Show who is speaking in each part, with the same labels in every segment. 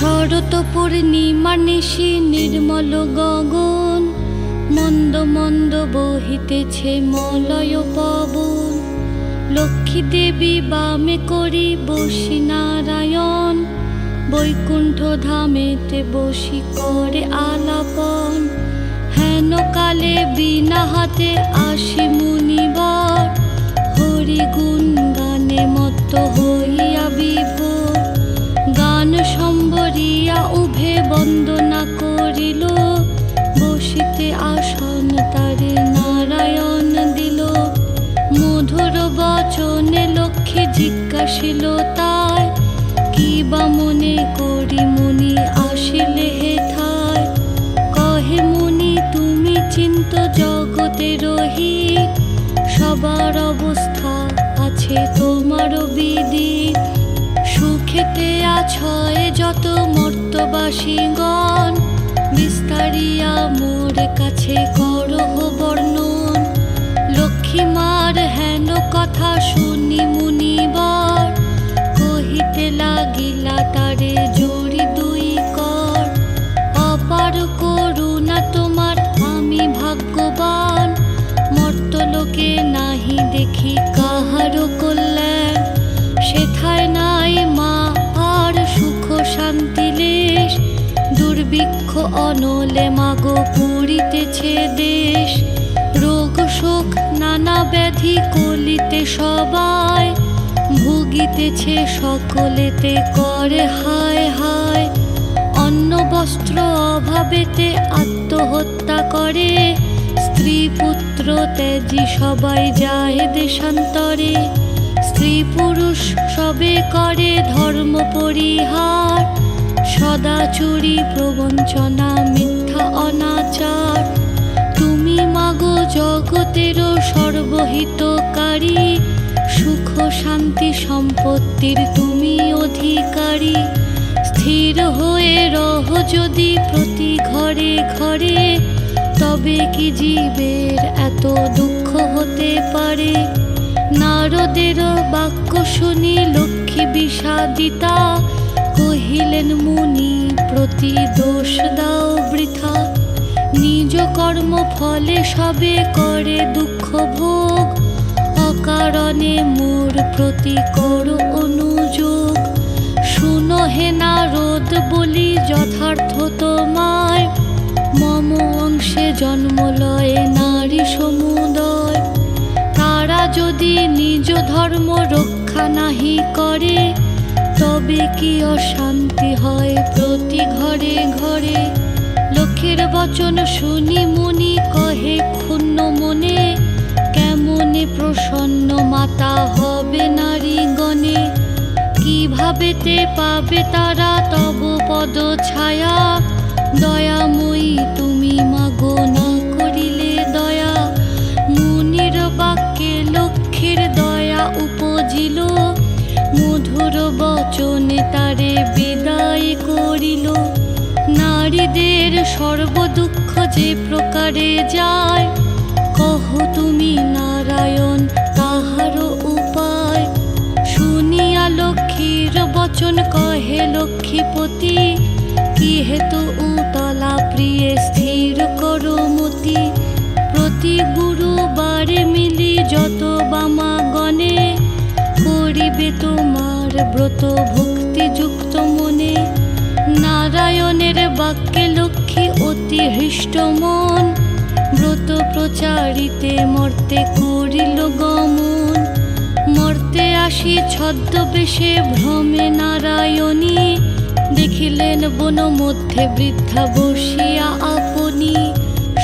Speaker 1: শরৎ পূর্ণিমার নিশি নির্মল গগন, মন্দ মন্দ বহিতেছে মলয় পবন। লক্ষ্মী দেবী বামে করি বসি নারায়ণ, বৈকুণ্ঠ ধামেতে বসি করে আলাপন। হেন কালে বিনা হাতে আসি মুনিবর, হরি গুণ গানে মত্ত হইয়া বিভোর। গান সম্বরিয়া উভে বন্দনা করিল, বসিতে আসন তারে নারায়ণ দিল। মধুর বচনে লক্ষ্মী জিজ্ঞাসিল তাই, কি বা মনে করি মুনি আসিলে হেথায়। কহে মুনি তুমি চিন্ত জগতের হিত, সবার অবস্থা আছে তোমার বিদিত। সুখেতে আছয় যত মর্তবাসীগণ, বিস্তারিয়া মোর কাছে করহ বর্ণন। লক্ষ্মী মার হেন কথা শুনি মুনিবর, কহিতে লাগিলা তারে জড়ি দুই কর। অপার করুণা তোমার আমি ভাগ্যবান, মর্তলোকে নাহি দেখি কাহারো কল্যাণ। সেথায় নাই মা আর সুখ শান্তি লেশ, দুর্ভিক্ষ অনলে মাগো পুরিতেছে দেশ। রোগ শোক নানা ব্যাধি কলিতে সবাই, ভুগিতেছে সকলেতে করে হায় হায়। অন্ন বস্ত্র অভাবেতে আত্মহত্যা করে, স্ত্রী পুত্র ত্যাজি সবাই যায় দেশান্তরে। স্ত্রী পুরুষ সবে করে ধর্ম পরিহার, সদা চুরি প্রবঞ্চনা মিথ্যা অনাচার। তুমি মাগো জগতেরও সর্বহিতকারী, সুখ শান্তি সম্পত্তির তুমি অধিকারী। স্থির হয়ে রহ যদি প্রতি ঘরে ঘরে, তবে কি জীবের এত দুঃখ হতে পারে। নারদের বাক্য শুনি লক্ষ্মী বিষাদিতা, কহিলেন মুনি প্রতি দোষ দাও বৃথা। নিজ কর্ম ফলে সবে করে দুঃখ ভোগ, অকারণে মোর প্রতি করো অনুযোগ। শুনো হে নারদ বলি যথার্থ তোমায়, মম অংশে জন্ম লয়ে নারী সমুদয়। তারা যদি নিজ ধর্ম রক্ষা নাহি করে, তবে কি অশান্তি হয় প্রতি ঘরে ঘরে। লক্ষ্মীর বচন শুনি মুনি কহে ক্ষুণ্ণ মনে, কেমনে প্রসন্ন মাতা হবে নারীগণে। কিভাবেতে পাবে তারা তব পদ ছায়া, দয়াময়ী তুমি মাগো না করিলে দয়া। মুনির বাক্যে লক্ষ্মীর দয়া উপজিল, মধুর বচনে তারে বিদায় করিল। নারীদের সর্বদুঃখ যে প্রকারে যায়, কহ তুমি নারায়ণ তাহার উপায়। শুনিয়া লক্ষ্মীর বচন কহে লক্ষ্মীপতি, কি হেতু উতলা প্রিয়ে স্থির করো মতি। প্রতি গুরুবারে মিলি যত বামাগণে, করিবে তোমার ব্রত ভক্তিযুক্ত মনে। নারায়ণের বাক্যে লক্ষ্মী অতি হৃষ্ট মন, ব্রত প্রচারিতে মর্তে করিল গমন। মর্তে আসি ছদ্মবেশে ভ্রমে নারায়ণী, দেখিলেন বন মধ্যে বৃদ্ধা বসিয়া আপনি।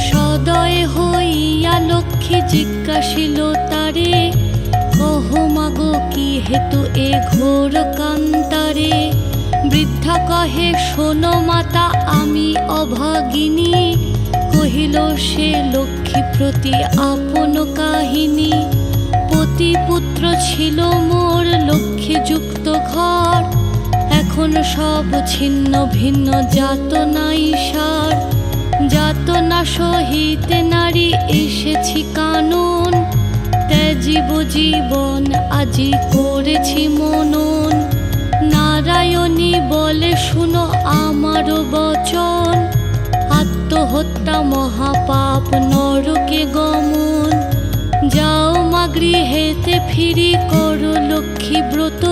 Speaker 1: সদয় হইয়া লক্ষ্মী জিজ্ঞাসিল তারে, কহ মাগো কি হেতু এ ঘোর কান্তারে। বৃদ্ধা কহে শোনো মাতা আমি অভাগিনী, কহিল সে লক্ষ্মী প্রতি আপন কাহিনী। পতি পুত্র ছিল মোর লক্ষ্মীযুক্ত ঘর, এখন সব ছিন্ন ভিন্ন যাতনাই সার। যাতনা সহিতে নারী এসেছি কানন, ত্যাজিব জীবন আজি করেছি মনন। নারায়ণী বলে শুনো আমারও বচন, আত্মহত্যা মহাপাপ নরকে গমন। যাও মা গৃহেতে ফিরি করো লক্ষ্মী ব্রত,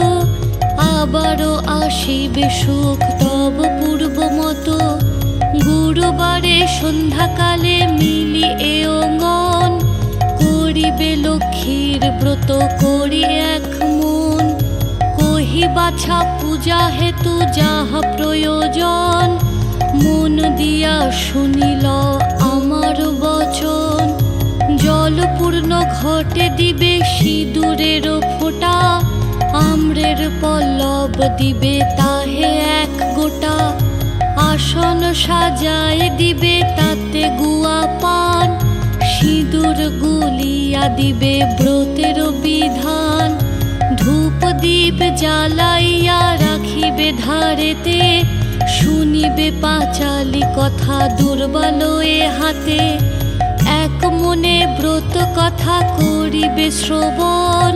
Speaker 1: আবারও আসিবে সুখ তব পূর্ব মতো। গুরুবারে সন্ধ্যাকালে মিলি এ অঙ্গন, করিবে লক্ষ্মীর ব্রত করি এক মন। কহি বাছা পূজা হেতু যাহা প্রয়োজন, মন দিয়া শুনিল আমার বচন। জলপূর্ণ ঘটে দিবে সিঁদুরের ফোঁটা, আম্রের পল্লব দিবে তাহে এক গোটা। আসন সাজায় দিবে তাতে গুয়া পান, সিঁদুর গুলিয়া দিবে ব্রতের বিধান। ধূপ দীপ জ্বালাইয়া রাখিবে ধারেতে, শুনিবে পাঁচালি কথা দুর্বল এ হাতে। এক মনে ব্রত কথা করিবে শ্রবণ,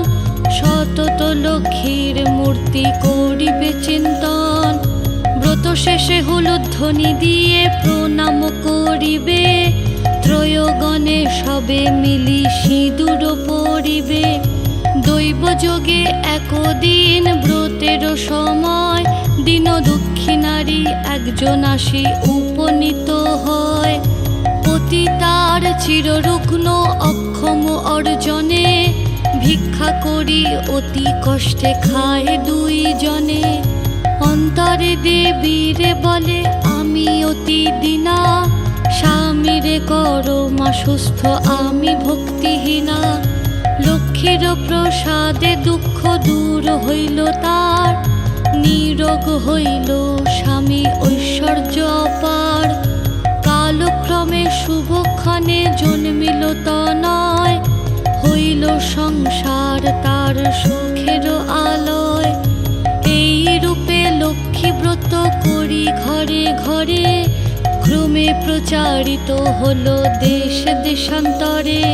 Speaker 1: সতত লক্ষ্মীর মূর্তি করিবে চিন্তন। ব্রত শেষে হুলুধ্বনি দিয়ে প্রণাম করিবে, ত্রয়োগণে সবে মিলি সিঁদুর পরিবে। দৈব যোগে একদিন ব্রতের সময়, দিন দক্ষিণারী একজন আসি উপনীত হয়। পতিতার চিররুগ্ন অক্ষম অর্জনে, ভিক্ষা করি অতি কষ্টে খায় দুইজনে। অন্তরে দেবীরে বলে আমি অতি দীনা, স্বামীরে করো মা সুস্থ আমি ভক্তিহীনা। লক্ষ্মীর প্রসাদে দুঃখ দূর হইল তার, নিরোগ হইল স্বামী ঐশ্বর্য অপার। কালক্রমে শুভক্ষণে জন্মিল তনয়, হইল সংসার তার সুখের আলয়। এই রূপে লক্ষ্মী ব্রত করি ঘরে ঘরে, ক্রমে প্রচারিত হলো দেশ দেশান্তরে।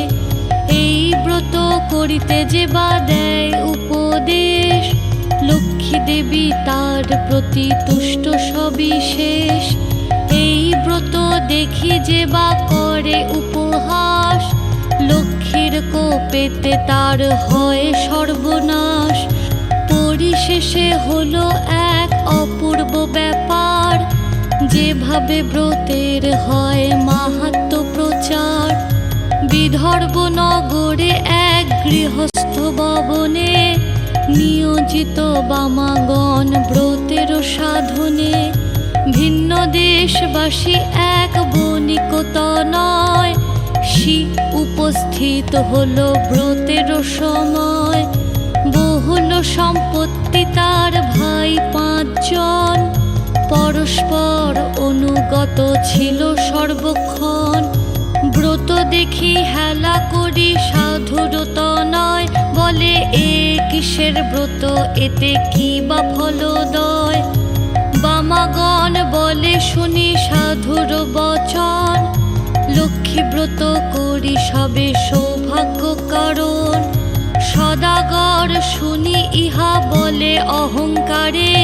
Speaker 1: এই ব্রত করিতে যে বা দেয় উপদেশ, লক্ষ্মী দেবী তার প্রতি তুষ্ট সবিশেষ। এই ব্রত দেখি যে বা করে উপহাস, লক্ষ্মীর কোপেতে তার হয় সর্বনাশ। পরিশেষে হলো এক অপূর্ব ব্যাপার, যেভাবে ব্রতের হয় মাহাত্ম্য প্রচার। বিদর্ভ নগরে এক গৃহস্থ ভবনে, নিয়োজিত বামাগণ ব্রতের সাধনে। ভিন্ন দেশবাসী এক বণিক তনয়, উপস্থিত হলো ব্রতের সময়। বহুল সম্পত্তি তার ভাই পাঁচজন, পরস্পর অনুগত ছিল সর্বক্ষণ। ব্রত দেখি হেলা করি সাধুর তনয়, বলে এ কিসের ব্রত এতে কি বা ফলদয়। বামাগণ বলে শুনি সাধুর বচন, লক্ষ্মী ব্রত করি সবে সৌভাগ্য কারণ। সদাগর শুনি ইহা বলে অহংকারে,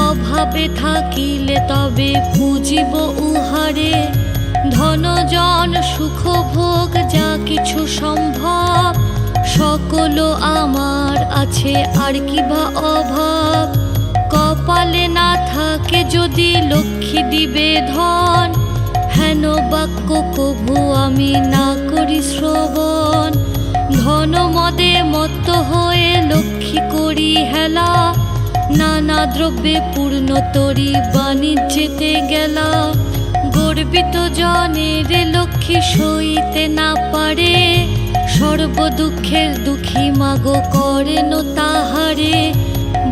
Speaker 1: অভাবে থাকিলে তবে পুজিব উহারে। ধনজন সুখ ভোগ যা কিছু সম্ভব, সকল আমার আছে আর কি বা অভাব। কপালে না থাকে যদি লক্ষ্মী দিবে ধন, হেন বাক্য কভু আমি না করি শ্রবণ। ধন মদে মত্ত হয়ে লক্ষ্মী করি হেলা, নানা দ্রব্যে পূর্ণ তরি বাণিজ্যেতে গেলা। গর্বিত জনের লক্ষ্মী সইতে না পারে, সর্ব দুঃখের দুঃখী মাগো করেন তাহারে।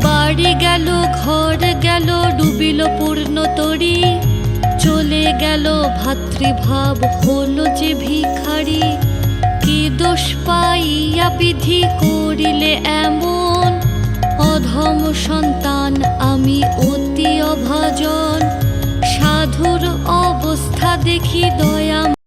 Speaker 1: বাড়ি গেল ঘর গেল ডুবিল পূর্ণ তরি, চলে গেল ভাতৃভাব হলো যে ভিখারি। কি দোষ পাইয়া বিধি করিলে এমন, অধম সন্তান আমি অতি অভাজন। সাধুর অবস্থা দেখি দয়া